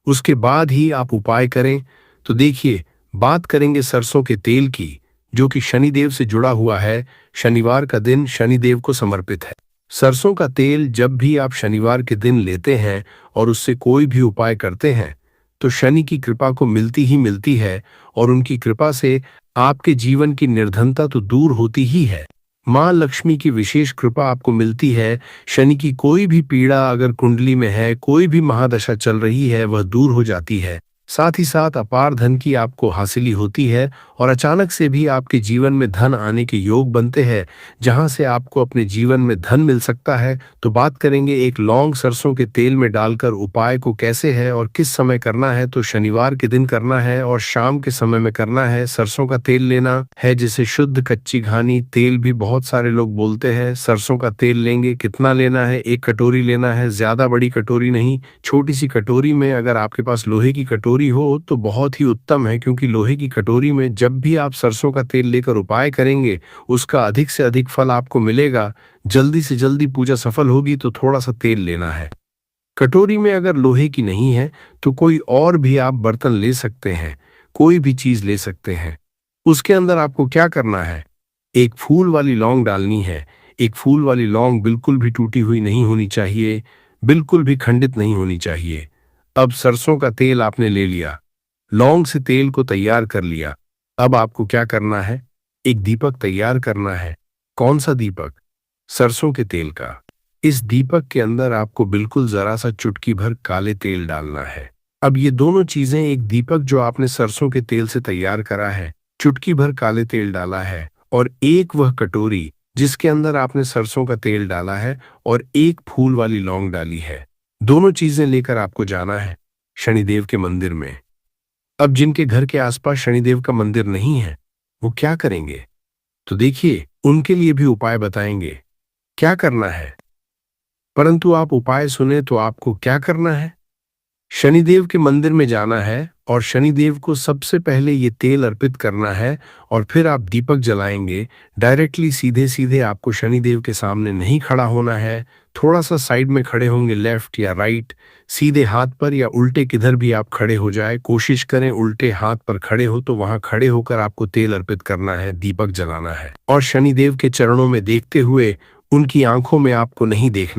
उसके बाद ही आप उपाय करें। तो देखिए बात करेंगे सरसों के तेल की, जो कि शनिदेव से जुड़ा हुआ है। शनिवार का दिन शनिदेव को समर्पित है। सरसों का तेल जब भी आप शनिवार के दिन लेते हैं और उससे कोई भी उपाय करते हैं तो शनि की कृपा को मिलती ही मिलती है, और उनकी कृपा से आपके जीवन की निर्धनता तो दूर होती ही है। माँ लक्ष्मी की विशेष कृपा आपको मिलती है। शनि की कोई भी पीड़ा अगर कुंडली में है, कोई भी महादशा चल रही है, वह दूर हो जाती है। साथ ही साथ अपार धन की आपको हासिली होती है और अचानक से भी आपके जीवन में धन आने के योग बनते हैं, जहां से आपको अपने जीवन में धन मिल सकता है। तो बात करेंगे एक लौंग सरसों के तेल में डालकर उपाय को कैसे है और किस समय करना है। तो शनिवार के दिन करना है और शाम के समय में करना है। सरसों का तेल लेना है, जिसे शुद्ध कच्ची घानी तेल भी बहुत सारे लोग बोलते हैं। सरसों का तेल लेंगे, कितना लेना है, 1 कटोरी लेना है, ज्यादा बड़ी कटोरी नहीं, छोटी सी कटोरी में। अगर आपके पास लोहे की कटोरी हो तो बहुत ही उत्तम है, क्योंकि लोहे की कटोरी में जब भी आप सरसों का तेल लेकर उपाय करेंगे उसका अधिक से अधिक फल आपको मिलेगा। जल्दी से जल्दी पूजा सफल होगी तो थोड़ा सा तेल लेना है। कटोरी में अगर लोहे की नहीं है तो कोई और भी आप बर्तन ले सकते हैं, कोई भी चीज ले सकते हैं। उसके अंदर आपको क्या करना है, एक फूल वाली लौंग डालनी है। एक फूल वाली लौंग बिल्कुल भी टूटी हुई नहीं होनी चाहिए, बिल्कुल भी खंडित नहीं होनी चाहिए। अब सरसों का तेल आपने ले लिया, लौंग से तेल को तैयार कर लिया। अब आपको क्या करना है, एक दीपक तैयार करना है। कौन सा दीपक? सरसों के तेल का। इस दीपक के अंदर आपको बिल्कुल जरा सा चुटकी भर काले तेल डालना है। अब ये दोनों चीजें, एक दीपक जो आपने सरसों के तेल से तैयार करा है, चुटकी भर काले तेल डाला है, और एक वह कटोरी जिसके अंदर आपने सरसों का तेल डाला है और एक फूल वाली लौंग डाली है। दोनों चीजें लेकर आपको जाना है शनिदेव के मंदिर में। अब जिनके घर के आसपास शनिदेव का मंदिर नहीं है, वो क्या करेंगे? तो देखिए, उनके लिए भी उपाय बताएंगे क्या करना है। परंतु आप उपाय सुने तो आपको क्या करना है? शनिदेव के मंदिर में जाना है और शनिदेव को सबसे पहले ये तेल अर्पित करना है और फिर आप दीपक जलाएंगे। डायरेक्टली सीधे सीधे आपको शनिदेव के सामने नहीं खड़ा होना है, थोड़ा सा साइड में खड़े होंगे, लेफ्ट या राइट, सीधे हाथ पर या उल्टे किधर भी आप खड़े हो जाए। कोशिश करें उल्टे हाथ पर खड़े हो तो वहां खड़े होकर आपको तेल अर्पित करना है, दीपक जलाना है और शनिदेव के चरणों में देखते हुए उनकी आंखों में आपको नहीं देखना